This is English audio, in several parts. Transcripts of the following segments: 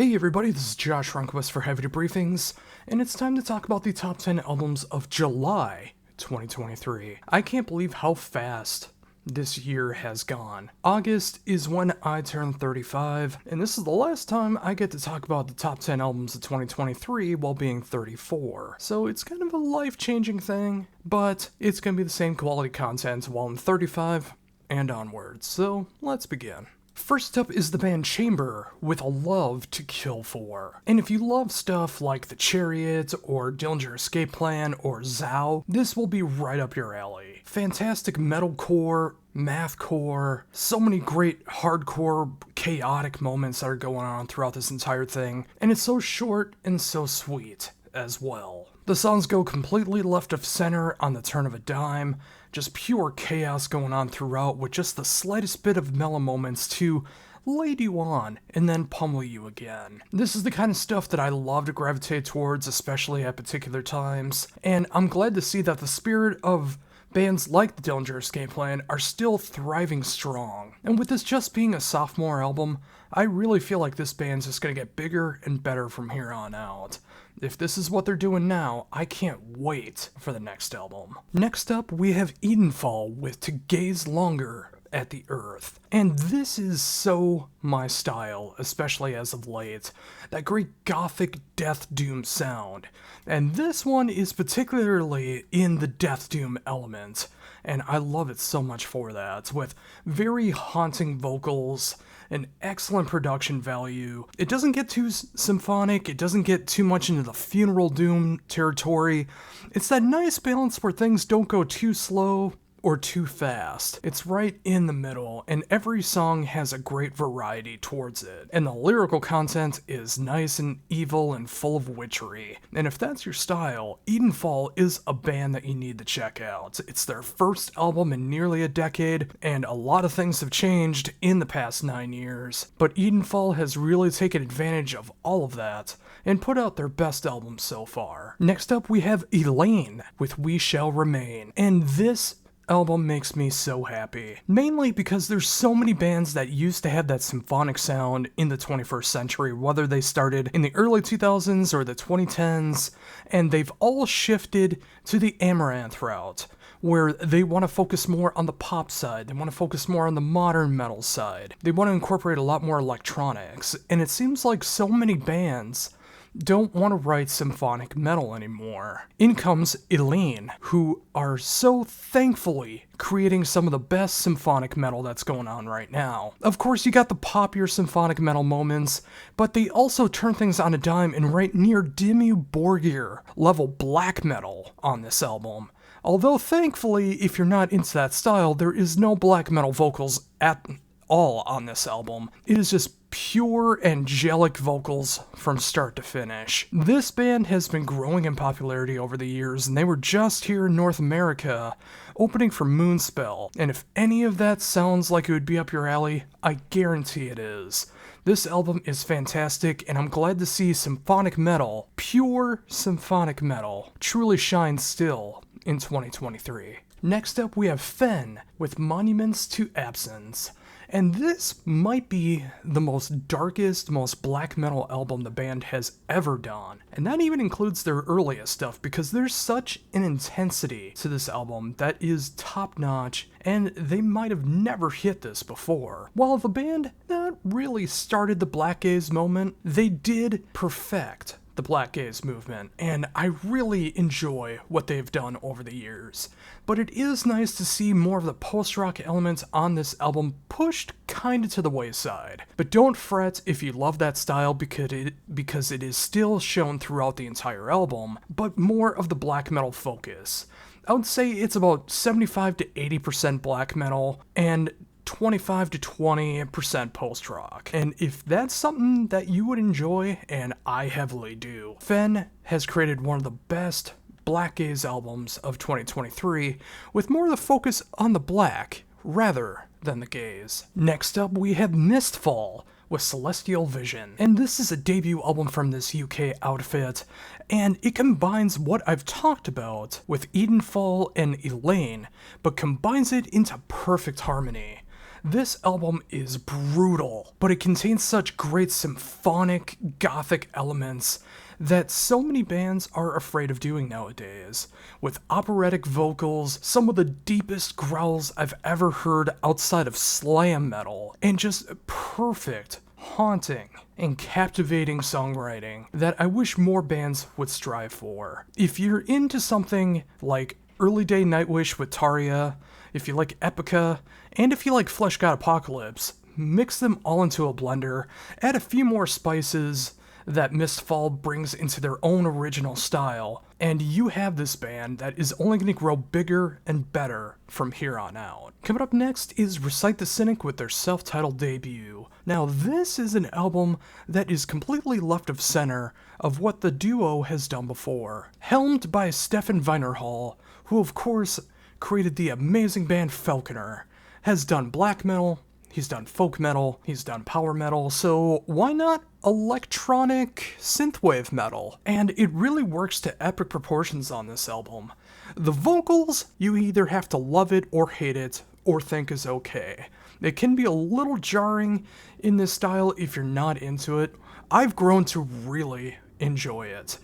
Hey everybody, this is Josh Runquist for Heavy Debriefings, and it's time to talk about the top 10 albums of July 2023. I can't believe how fast this year has gone. August is when I turn 35, and this is the last time I get to talk about the top 10 albums of 2023 while being 34. So it's kind of a life-changing thing, but it's gonna be the same quality content while I'm 35 and onwards. So let's begin. First up is the band Chamber with A Love to Kill For. And if you love stuff like The Chariot or Dillinger Escape Plan or Zao, this will be right up your alley. Fantastic metalcore, mathcore, so many great hardcore, chaotic moments that are going on throughout this entire thing, and it's so short and so sweet as well. The songs go completely left of center on the turn of a dime, just pure chaos going on throughout with just the slightest bit of mellow moments to lead you on and then pummel you again. This is the kind of stuff that I love to gravitate towards, especially at particular times, and I'm glad to see that the spirit of bands like the Dillinger Escape Plan are still thriving strong. And with this just being a sophomore album, I really feel like this band's just gonna get bigger and better from here on out. If this is what they're doing now, I can't wait for the next album. Next up, we have Edenfall with To Gaze Longer at the Earth. And this is so my style, especially as of late. That great gothic death doom sound. And this one is particularly in the death doom element, and I love it so much for that, with very haunting vocals, an excellent production value. It doesn't get too symphonic, it doesn't get too much into the funeral doom territory. It's that nice balance where things don't go too slow or too fast. It's right in the middle, and every song has a great variety towards it. And the lyrical content is nice and evil and full of witchery. And if that's your style, Edenfall is a band that you need to check out. It's their first album in nearly a decade, and a lot of things have changed in the past 9 years. But Edenfall has really taken advantage of all of that and put out their best album so far. Next up, we have Elaine with We Shall Remain. And this album makes me so happy, mainly because there's so many bands that used to have that symphonic sound in the 21st century, whether they started in the early 2000s or the 2010s, and they've all shifted to the Amaranth route, where they want to focus more on the pop side, they want to focus more on the modern metal side, they want to incorporate a lot more electronics, and it seems like so many bands don't want to write symphonic metal anymore. In comes Elaine, who are so thankfully creating some of the best symphonic metal that's going on right now. Of course, you got the poppier symphonic metal moments, but they also turn things on a dime and write near Dimmu Borgir level black metal on this album. Although thankfully, if you're not into that style, there is no black metal vocals at all on this album. It is just pure angelic vocals from start to finish. This band has been growing in popularity over the years, and they were just here in North America, opening for Moonspell, and if any of that sounds like it would be up your alley, I guarantee it is. This album is fantastic, and I'm glad to see symphonic metal, pure symphonic metal, truly shine still in 2023. Next up, we have Fenn with Monuments to Absence. And this might be the most darkest, most black metal album the band has ever done. And that even includes their earliest stuff, because there's such an intensity to this album that is top-notch, and they might have never hit this before. While the band not really started the black gaze moment, they did perfect the black gaze movement, and I really enjoy what they've done over the years. But it is nice to see more of the post-rock elements on this album pushed kinda to the wayside. But don't fret if you love that style, because it is still shown throughout the entire album, but more of the black metal focus. I would say it's about 75 to 80% black metal, and 25 to 20% post-rock. And if that's something that you would enjoy, and I heavily do, Fenn has created one of the best black gaze albums of 2023, with more of the focus on the black rather than the gaze. Next up, we have Mistfall with Celestial Vision. And this is a debut album from this UK outfit, and it combines what I've talked about with Edenfall and Elaine, but combines it into perfect harmony. This album is brutal, but it contains such great symphonic, gothic elements that so many bands are afraid of doing nowadays. With operatic vocals, some of the deepest growls I've ever heard outside of slam metal, and just perfect, haunting, and captivating songwriting that I wish more bands would strive for. If you're into something like Early Day Nightwish with Taria, if you like Epica, and if you like Flesh God Apocalypse, mix them all into a blender, add a few more spices that Mistfall brings into their own original style, and you have this band that is only going to grow bigger and better from here on out. Coming up next is Recite the Cynic with their self-titled debut. Now this is an album that is completely left of center of what the duo has done before. Helmed by Stefan Weinerhall, who of course created the amazing band Falconer, has done black metal, he's done folk metal, he's done power metal, so why not electronic synthwave metal? And it really works to epic proportions on this album. The vocals, you either have to love it or hate it, or think is okay. It can be a little jarring in this style if you're not into it. I've grown to really enjoy it.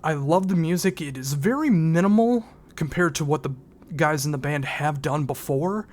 I love the music. It is very minimal compared to what the guys in the band have done before,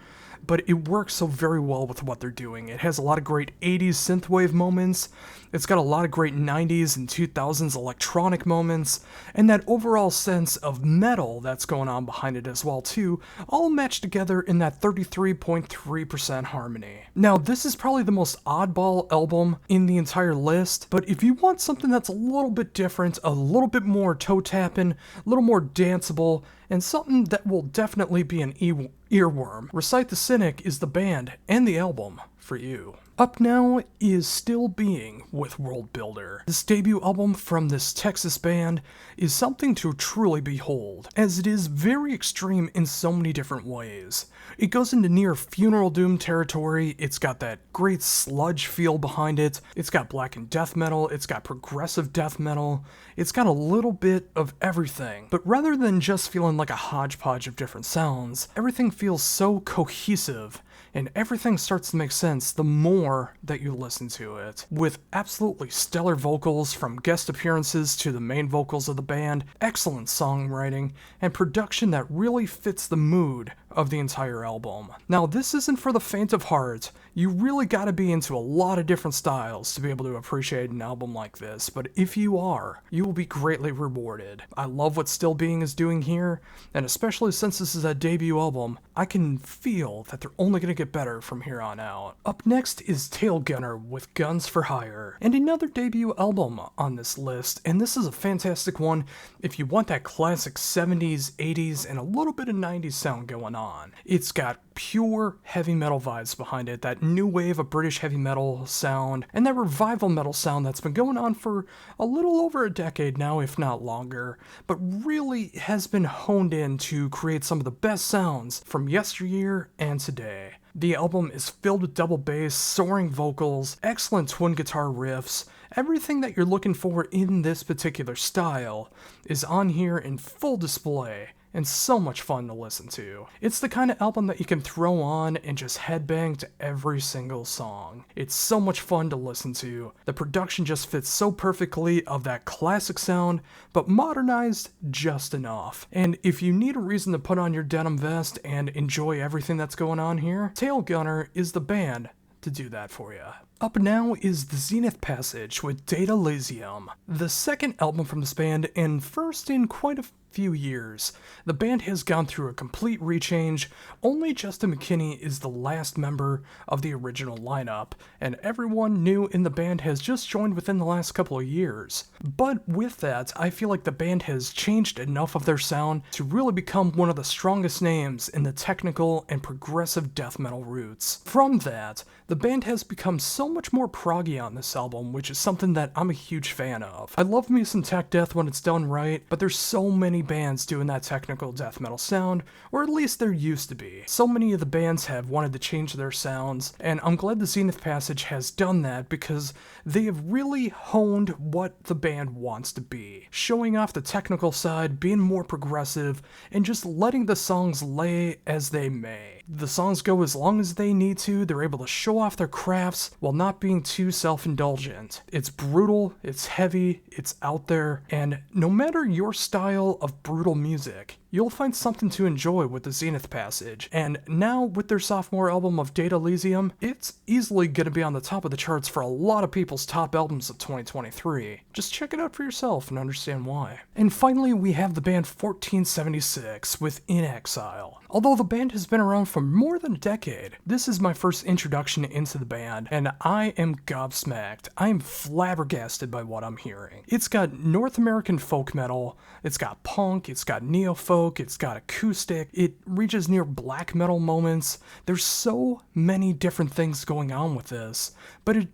but it works so very well with what they're doing. It has a lot of great 80s synthwave moments, it's got a lot of great 90s and 2000s electronic moments, and that overall sense of metal that's going on behind it as well too, all matched together in that 33.3% harmony. Now this is probably the most oddball album in the entire list, but if you want something that's a little bit different, a little bit more toe-tapping, a little more danceable, and something that will definitely be an earworm, Recite the Cynic is the band and the album for you. Up now is Still Being with World Builder. This debut album from this Texas band is something to truly behold, as it is very extreme in so many different ways. It goes into near funeral doom territory, it's got that great sludge feel behind it, it's got blackened death metal, it's got progressive death metal, it's got a little bit of everything. But rather than just feeling like a hodgepodge of different sounds, everything feels so cohesive, and everything starts to make sense the more that you listen to it. With absolutely stellar vocals from guest appearances to the main vocals of the band, excellent songwriting, and production that really fits the mood of the entire album. Now this isn't for the faint of heart. You really gotta be into a lot of different styles to be able to appreciate an album like this, but if you are, you will be greatly rewarded. I love what Still Being is doing here, and especially since this is a debut album, I can feel that they're only gonna get better from here on out. Up next is Tailgunner with Guns for Hire, and another debut album on this list, and this is a fantastic one if you want that classic 70s, 80s, and a little bit of 90s sound going on. It's got pure heavy metal vibes behind it, that new wave of British heavy metal sound, and that revival metal sound that's been going on for a little over a decade now, if not longer, but really has been honed in to create some of the best sounds from yesteryear and today. The album is filled with double bass, soaring vocals, excellent twin guitar riffs. Everything that you're looking for in this particular style is on here in full display, and so much fun to listen to. It's the kind of album that you can throw on and just headbang to every single song. It's so much fun to listen to. The production just fits so perfectly of that classic sound, but modernized just enough. And if you need a reason to put on your denim vest and enjoy everything that's going on here, Tailgunner is the band to do that for you. Up now is the Zenith Passage with Data Elysium, the second album from this band and first in quite a few years. The band has gone through a complete rechange. Only Justin McKinney is the last member of the original lineup, and everyone new in the band has just joined within the last couple of years. But with that, I feel like the band has changed enough of their sound to really become one of the strongest names in the technical and progressive death metal roots. From that, the band has become so much more proggy on this album, which is something that I'm a huge fan of. I love me some tech death when it's done right, but there's so many bands doing that technical death metal sound, or at least there used to be. So many of the bands have wanted to change their sounds, and I'm glad the Zenith Passage has done that because they have really honed what the band wants to be, showing off the technical side, being more progressive, and just letting the songs lay as they may. The songs go as long as they need to, they're able to show off their crafts while not being too self-indulgent. It's brutal, it's heavy, it's out there, and no matter your style of brutal music, you'll find something to enjoy with the Zenith Passage. And now, with their sophomore album of Data Elysium, it's easily going to be on the top of the charts for a lot of people's top albums of 2023. Just check it out for yourself and understand why. And finally, we have the band 1476 with In Exile. Although the band has been around for more than a decade, this is my first introduction into the band, and I am gobsmacked. I am flabbergasted by what I'm hearing. It's got North American folk metal, it's got punk, it's got neo-folk, it's got acoustic, it reaches near black metal moments. There's so many different things going on with this, but it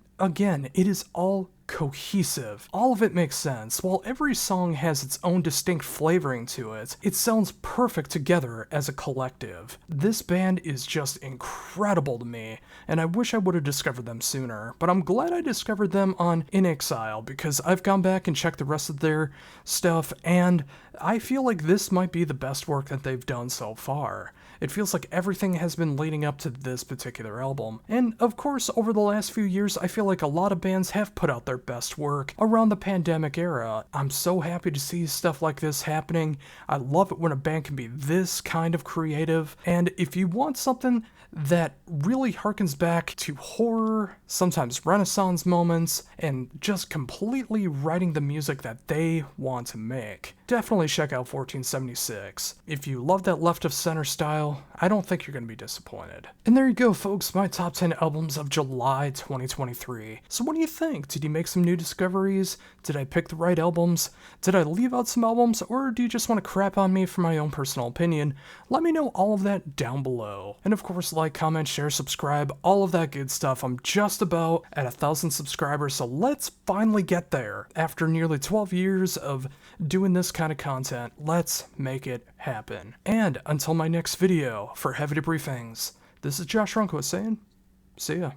is all cohesive. All of it makes sense. While every song has its own distinct flavoring to it, it sounds perfect together as a collective. This band is just incredible to me, and I wish I would have discovered them sooner, but I'm glad I discovered them on In Exile, because I've gone back and checked the rest of their stuff, and I feel like this might be the best work that they've done so far. It feels like everything has been leading up to this particular album. And of course, over the last few years, I feel like a lot of bands have put out their best work around the pandemic era. I'm so happy to see stuff like this happening. I love it when a band can be this kind of creative. And if you want something that really harkens back to horror, sometimes Renaissance moments, and just completely writing the music that they want to make, definitely check out 1476. If you love that left of center style, I don't think you're going to be disappointed. And there you go, folks, my top 10 albums of July 2023. So what do you think? Did you make some new discoveries? Did I pick the right albums? Did I leave out some albums? Or do you just want to crap on me for my own personal opinion? Let me know all of that down below. And of course, like, comment, share, subscribe, all of that good stuff. I'm just about at 1,000 subscribers, so let's finally get there. After nearly 12 years of doing this kind of content, let's make it happen. And until my next video for Heavy Debriefings, this is Josh Runko saying, see ya.